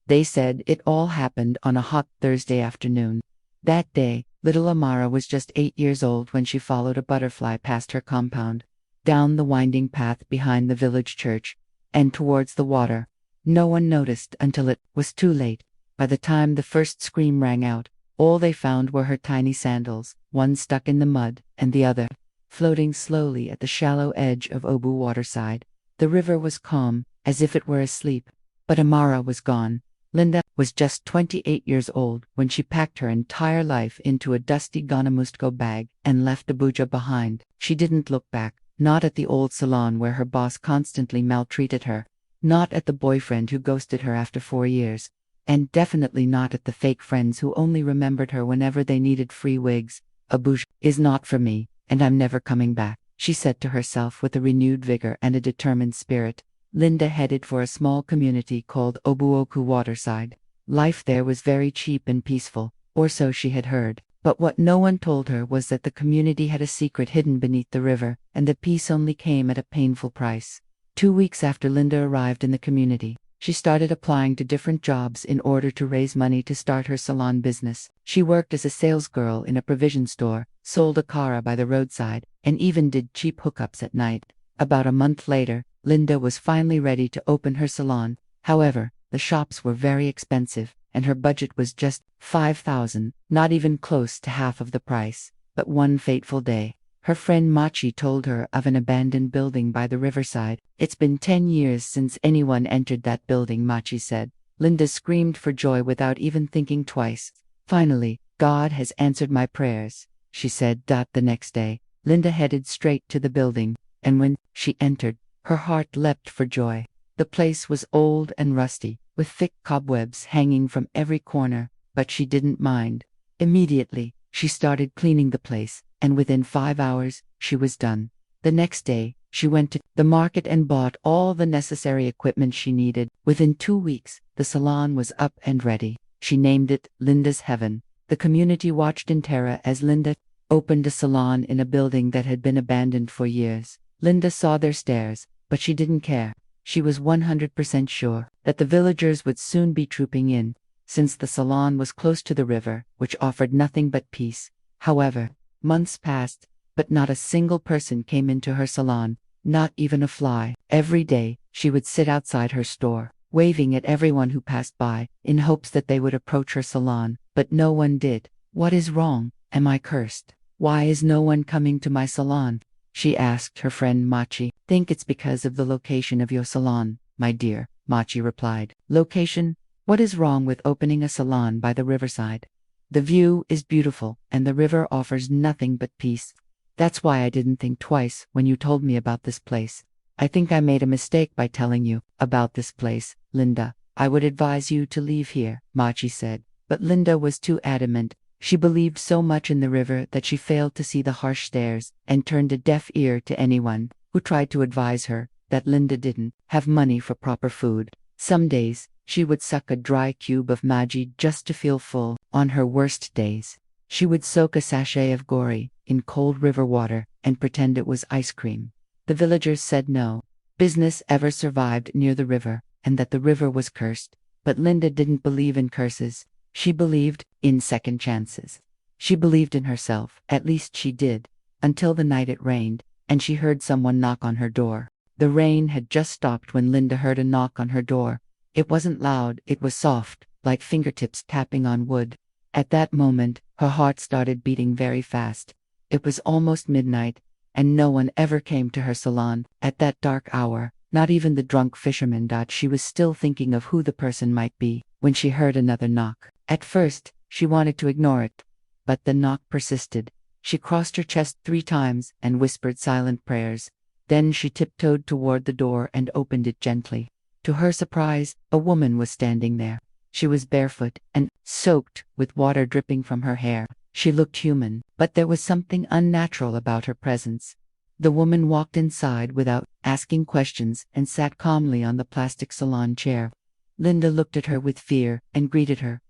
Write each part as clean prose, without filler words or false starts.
They said it all happened on a hot Thursday afternoon. That day, little Amara was just 8 years old when she followed a butterfly past her compound, down the winding path behind the village church, and towards the water. No one noticed until it was too late. By the time the first scream rang out, all they found were her tiny sandals, one stuck in the mud, and the other floating slowly at the shallow edge of Obuoku Waterside. The river was calm, as if it were asleep, but Amara was gone. Linda was just 28 years old when she packed her entire life into a dusty Gonamusko bag and left Abuja behind. She didn't look back, not at the old salon where her boss constantly maltreated her, not at the boyfriend who ghosted her after 4 years, and definitely not at the fake friends who only remembered her whenever they needed free wigs. Abuja is not for me, and I'm never coming back, she said to herself with a renewed vigor and a determined spirit. Linda headed for a small community called Obuoku Waterside. Life there was very cheap and peaceful, or so she had heard, but what no one told her was that the community had a secret hidden beneath the river, and the peace only came at a painful price. 2 weeks after Linda arrived in the community, she started applying to different jobs in order to raise money to start her salon business. She worked as a salesgirl in a provision store, sold akara by the roadside, and even did cheap hookups at night. About a month later, Linda was finally ready to open her salon. However, the shops were very expensive, and her budget was just 5,000, not even close to half of the price. But one fateful day, her friend Machi told her of an abandoned building by the riverside. It's been 10 years since anyone entered that building, Machi said. Linda screamed for joy without even thinking twice. Finally, God has answered my prayers, she said. The next day, Linda headed straight to the building, and when she entered, her heart leapt for joy. The place was old and rusty, with thick cobwebs hanging from every corner, but she didn't mind. Immediately, she started cleaning the place, and within 5 hours, she was done. The next day, she went to the market and bought all the necessary equipment she needed. Within 2 weeks, the salon was up and ready. She named it Linda's Heaven. The community watched in terror as Linda opened a salon in a building that had been abandoned for years. Linda saw their stares, but she didn't care. She was 100% sure that the villagers would soon be trooping in, since the salon was close to the river, which offered nothing but peace. However, months passed, but not a single person came into her salon, not even a fly. Every day, she would sit outside her store, waving at everyone who passed by, in hopes that they would approach her salon, but no one did. What is wrong? Am I cursed? Why is no one coming to my salon? She asked her friend Machi. Think it's because of the location of your salon, my dear, Machi replied. Location? What is wrong with opening a salon by the riverside? The view is beautiful, and the river offers nothing but peace. That's why I didn't think twice when you told me about this place. I think I made a mistake by telling you about this place, Linda. I would advise you to leave here, Machi said. But Linda was too adamant. She believed so much in the river that she failed to see the harsh stares and turned a deaf ear to anyone who tried to advise her that Linda didn't have money for proper food. Some days, she would suck a dry cube of Maggi just to feel full. On her worst days, she would soak a sachet of gori in cold river water and pretend it was ice cream. The villagers said no business ever survived near the river, and that the river was cursed. But Linda didn't believe in curses. She believed in second chances. She believed in herself, at least she did, until the night it rained, and she heard someone knock on her door. The rain had just stopped when Linda heard a knock on her door. It wasn't loud, it was soft, like fingertips tapping on wood. At that moment, her heart started beating very fast. It was almost midnight, and no one ever came to her salon at that dark hour, not even the drunk fisherman. She was still thinking of who the person might be when she heard another knock. At first, she wanted to ignore it, but the knock persisted. She crossed her chest 3 times and whispered silent prayers. Then she tiptoed toward the door and opened it gently. To her surprise, a woman was standing there. She was barefoot and soaked with water dripping from her hair. She looked human, but there was something unnatural about her presence. The woman walked inside without asking questions and sat calmly on the plastic salon chair. Linda looked at her with fear and greeted her.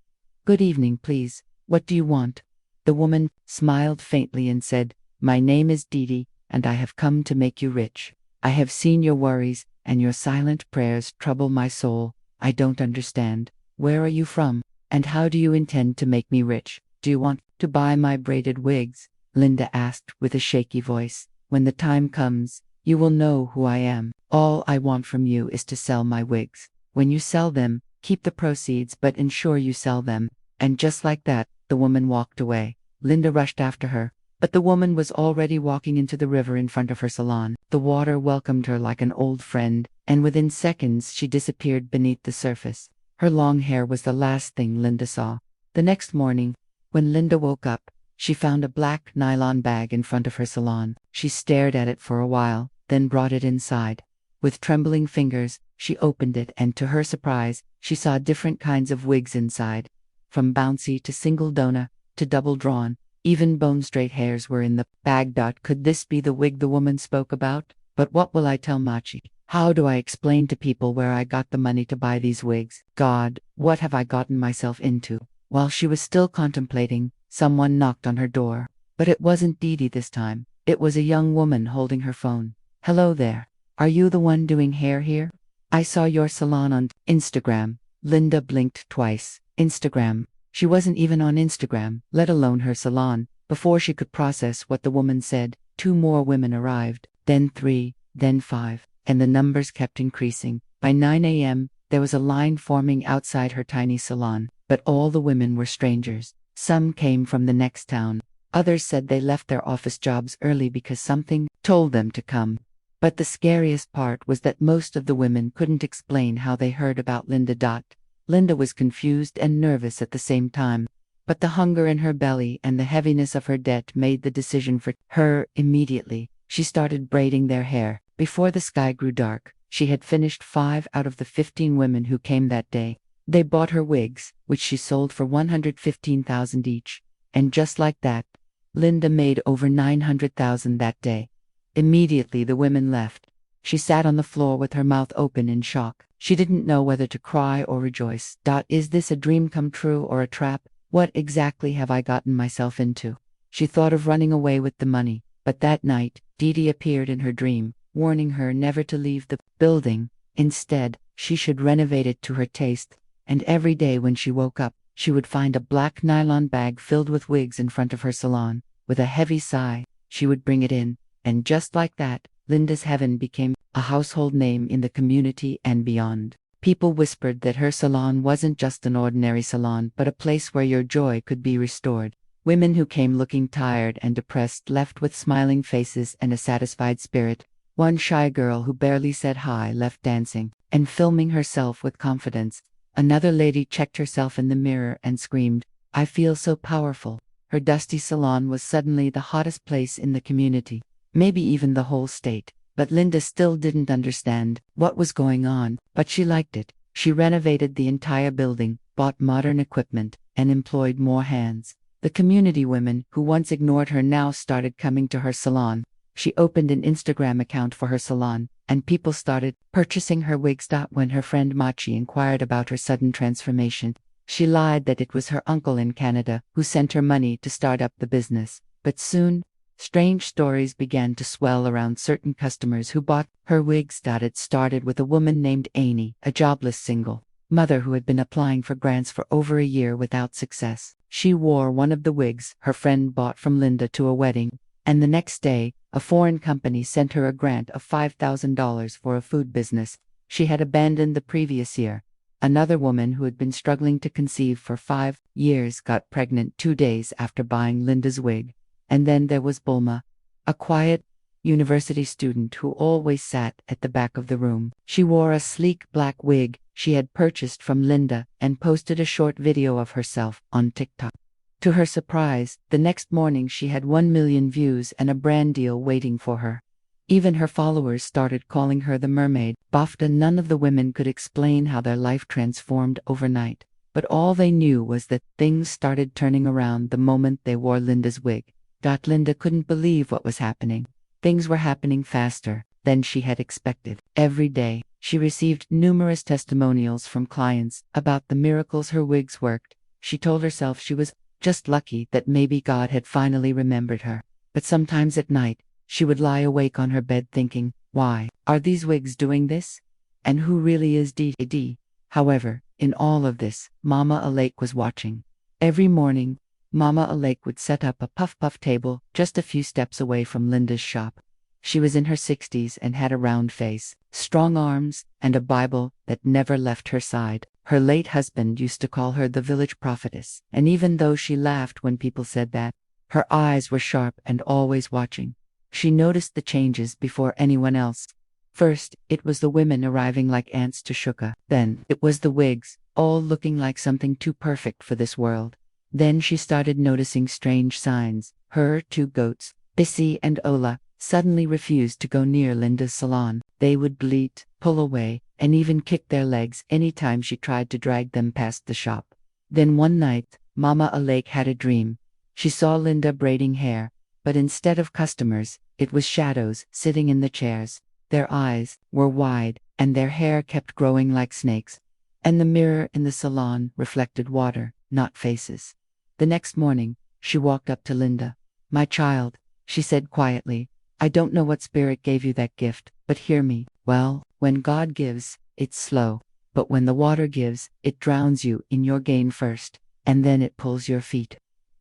Good evening, please. What do you want? The woman smiled faintly and said, My name is Didi, and I have come to make you rich. I have seen your worries, and your silent prayers trouble my soul. I don't understand. Where are you from? And how do you intend to make me rich? Do you want to buy my braided wigs? Linda asked with a shaky voice. When the time comes, you will know who I am. All I want from you is to sell my wigs. When you sell them, keep the proceeds but ensure you sell them. And just like that, the woman walked away. Linda rushed after her, but the woman was already walking into the river in front of her salon. The water welcomed her like an old friend, and within seconds she disappeared beneath the surface. Her long hair was the last thing Linda saw. The next morning, when Linda woke up, she found a black nylon bag in front of her salon. She stared at it for a while, then brought it inside. With trembling fingers, she opened it and to her surprise, she saw different kinds of wigs inside. From bouncy to single donor, to double drawn, even bone-straight hairs were in the bag. Could this be the wig the woman spoke about? But what will I tell Machi? How do I explain to people where I got the money to buy these wigs? God, what have I gotten myself into? While she was still contemplating, someone knocked on her door. But it wasn't Didi this time. It was a young woman holding her phone. Hello there. Are you the one doing hair here? I saw your salon on Instagram. Linda blinked twice. Instagram. She wasn't even on Instagram, let alone her salon. Before she could process what the woman said, 2 more women arrived, then 3, then 5, and the numbers kept increasing. By 9 a.m., there was a line forming outside her tiny salon, but all the women were strangers. Some came from the next town. Others said they left their office jobs early because something told them to come. But the scariest part was that most of the women couldn't explain how they heard about Linda. Linda was confused and nervous at the same time, but the hunger in her belly and the heaviness of her debt made the decision for her immediately. She started braiding their hair. Before the sky grew dark, she had finished 5 out of the 15 women who came that day. They bought her wigs, which she sold for $115,000 each. And just like that, Linda made over $900,000 that day. Immediately the women left. She sat on the floor with her mouth open in shock. She didn't know whether to cry or rejoice. Is this a dream come true or a trap? What exactly have I gotten myself into? She thought of running away with the money, but that night, Didi appeared in her dream, warning her never to leave the building. Instead, she should renovate it to her taste, and every day when she woke up, she would find a black nylon bag filled with wigs in front of her salon. With a heavy sigh, she would bring it in, and just like that, Linda's heaven became a household name in the community and beyond. People whispered that her salon wasn't just an ordinary salon but a place where your joy could be restored. Women who came looking tired and depressed left with smiling faces and a satisfied spirit. One shy girl who barely said hi left dancing and filming herself with confidence. Another lady checked herself in the mirror and screamed, "I feel so powerful." Her dusty salon was suddenly the hottest place in the community, maybe even the whole state. But Linda still didn't understand what was going on, but she liked it. She renovated the entire building, bought modern equipment, and employed more hands. The community women who once ignored her now started coming to her salon. She opened an Instagram account for her salon, and people started purchasing her wigs. When her friend Machi inquired about her sudden transformation, she lied that it was her uncle in Canada who sent her money to start up the business. But soon, strange stories began to swell around certain customers who bought her wigs. It started with a woman named Annie, a jobless single mother who had been applying for grants for over a year without success. She wore one of the wigs her friend bought from Linda to a wedding, and the next day, a foreign company sent her a grant of $5,000 for a food business she had abandoned the previous year. Another woman who had been struggling to conceive for 5 years got pregnant 2 days after buying Linda's wig. And then there was Bulma, a quiet university student who always sat at the back of the room. She wore a sleek black wig she had purchased from Linda and posted a short video of herself on TikTok. To her surprise, the next morning she had 1 million views and a brand deal waiting for her. Even her followers started calling her the mermaid. None of the women could explain how their life transformed overnight, but all they knew was that things started turning around the moment they wore Linda's wig. Linda couldn't believe what was happening. Things were happening faster than she had expected. Every day, she received numerous testimonials from clients about the miracles her wigs worked. She told herself she was just lucky that maybe God had finally remembered her. But sometimes at night, she would lie awake on her bed thinking, why are these wigs doing this? And who really is Didi? However, In all of this, Mama Alake was watching. Every morning, Mama Alake would set up a puff-puff table just a few steps away from Linda's shop. She was in her 60s and had a round face, strong arms, and a Bible that never left her side. Her late husband used to call her the village prophetess, and even though she laughed when people said that, her eyes were sharp and always watching. She noticed the changes before anyone else. First, it was the women arriving like ants to Shuka. Then, it was the wigs, all looking like something too perfect for this world. Then she started noticing strange signs. Her 2 goats, Bissy and Ola, suddenly refused to go near Linda's salon. They would bleat, pull away, and even kick their legs any time she tried to drag them past the shop. Then one night, Mama Alake had a dream. She saw Linda braiding hair, but instead of customers, it was shadows sitting in the chairs. Their eyes were wide, and their hair kept growing like snakes. And the mirror in the salon reflected water, not faces. The next morning, she walked up to Linda. "My child," she said quietly, "I don't know what spirit gave you that gift, but hear me. Well, when God gives, it's slow. But when the water gives, it drowns you in your gain first, and then it pulls your feet."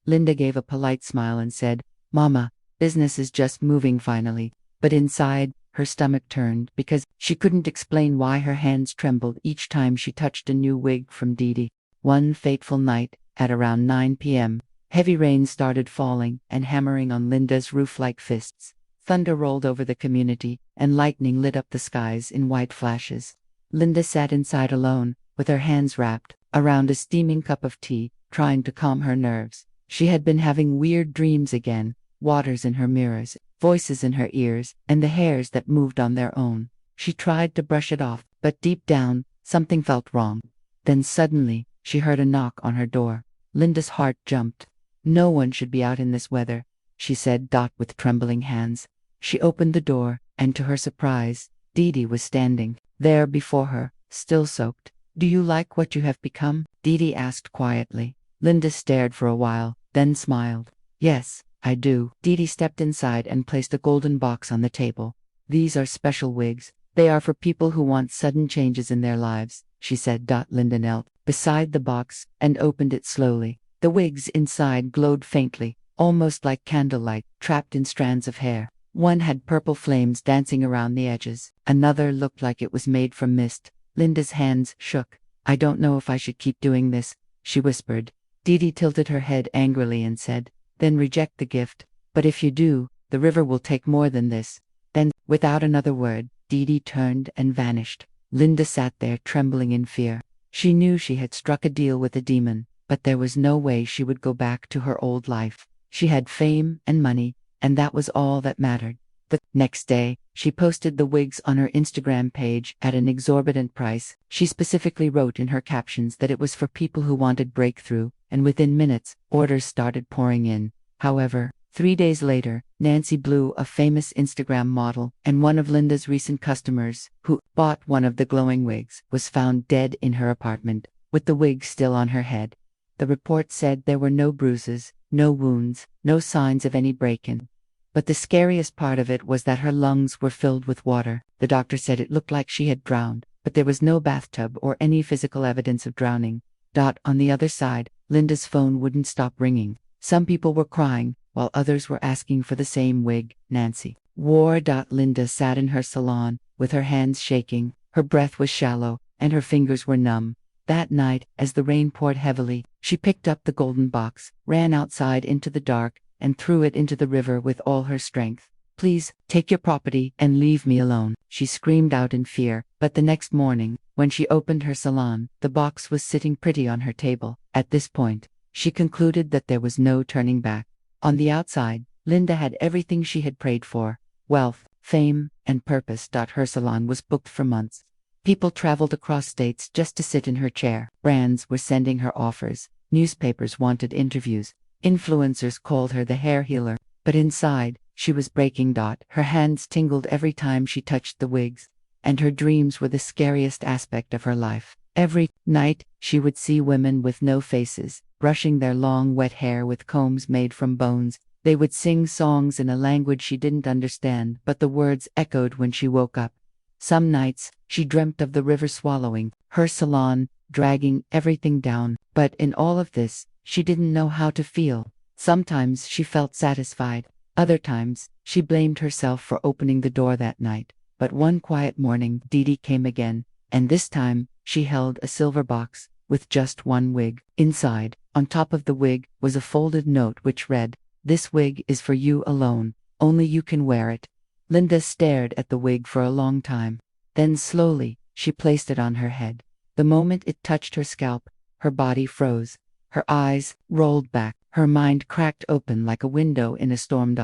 Linda gave a polite smile and said, "Mama, business is just moving finally." But inside, her stomach turned because she couldn't explain why her hands trembled each time she touched a new wig from Didi. One fateful night, at around 9 p.m., heavy rain started falling and hammering on Linda's roof like fists. Thunder rolled over the community, and lightning lit up the skies in white flashes. Linda sat inside alone, with her hands wrapped around a steaming cup of tea, trying to calm her nerves. She had been having weird dreams again, waters in her mirrors, voices in her ears, and the hairs that moved on their own. She tried to brush it off, but deep down, something felt wrong. Then suddenly, she heard a knock on her door. Linda's heart jumped. "No one should be out in this weather," she said, with trembling hands. She opened the door, and to her surprise, Didi was standing there before her, still soaked. "Do you like what you have become?" Didi asked quietly. Linda stared for a while, then smiled. "Yes, I do." Didi stepped inside and placed a golden box on the table. "These are special wigs. They are for people who want sudden changes in their lives," she said. Linda knelt beside the box and opened it slowly. The wigs inside glowed faintly, almost like candlelight, trapped in strands of hair. One had purple flames dancing around the edges. Another looked like it was made from mist. Linda's hands shook. "I don't know if I should keep doing this," she whispered. Didi tilted her head angrily and said, "Then reject the gift. But if you do, the river will take more than this." Then, without another word, Didi turned and vanished. Linda sat there trembling in fear. She knew she had struck a deal with a demon, but there was no way she would go back to her old life. She had fame and money, and that was all that mattered. The next day, she posted the wigs on her Instagram page at an exorbitant price. She specifically wrote in her captions that it was for people who wanted breakthrough, and within minutes, orders started pouring in. However, 3 days later, Nancy Blue, a famous Instagram model and one of Linda's recent customers, who bought one of the glowing wigs, was found dead in her apartment, with the wig still on her head. The report said there were no bruises, no wounds, no signs of any break-in. But the scariest part of it was that her lungs were filled with water. The doctor said it looked like she had drowned, but there was no bathtub or any physical evidence of drowning. On the other side, Linda's phone wouldn't stop ringing. Some people were crying, while others were asking for the same wig Nancy wore. Linda sat in her salon, with her hands shaking, her breath was shallow, and her fingers were numb. That night, as the rain poured heavily, she picked up the golden box, ran outside into the dark, and threw it into the river with all her strength. "Please, take your property and leave me alone," she screamed out in fear. But the next morning, when she opened her salon, the box was sitting pretty on her table. At this point, she concluded that there was no turning back. On the outside, Linda had everything she had prayed for: wealth, fame, and purpose. Her salon was booked for months. People traveled across states just to sit in her chair. Brands were sending her offers. Newspapers wanted interviews. Influencers called her the hair healer. But inside, she was breaking. Her hands tingled every time she touched the wigs. And her dreams were the scariest aspect of her life. Every night, she would see women with no faces, brushing their long wet hair with combs made from bones. They would sing songs in a language she didn't understand, but the words echoed when she woke up. Some nights, she dreamt of the river swallowing her salon, dragging everything down. But in all of this, she didn't know how to feel. Sometimes she felt satisfied. Other times, she blamed herself for opening the door that night. But one quiet morning, Didi came again, and this time, she held a silver box with just one wig. Inside, on top of the wig, was a folded note which read, "This wig is for you alone. Only you can wear it." Linda stared at the wig for a long time. Then slowly, she placed it on her head. The moment it touched her scalp, her body froze. Her eyes rolled back. Her mind cracked open like a window in a storm.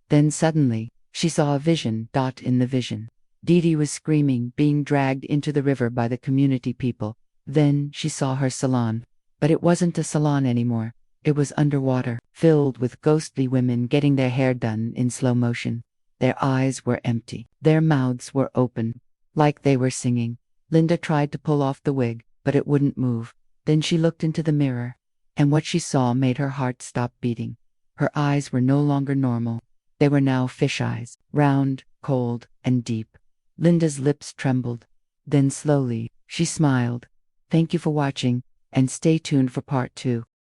Then suddenly, she saw a vision. In the vision, Didi was screaming, being dragged into the river by the community people. Then she saw her salon. But it wasn't a salon anymore. It was underwater, filled with ghostly women getting their hair done in slow motion. Their eyes were empty. Their mouths were open, like they were singing. Linda tried to pull off the wig, but it wouldn't move. Then she looked into the mirror, and what she saw made her heart stop beating. Her eyes were no longer normal. They were now fish eyes, round, cold, and deep. Linda's lips trembled. Then slowly, she smiled. Thank you for watching, and stay tuned for part 2.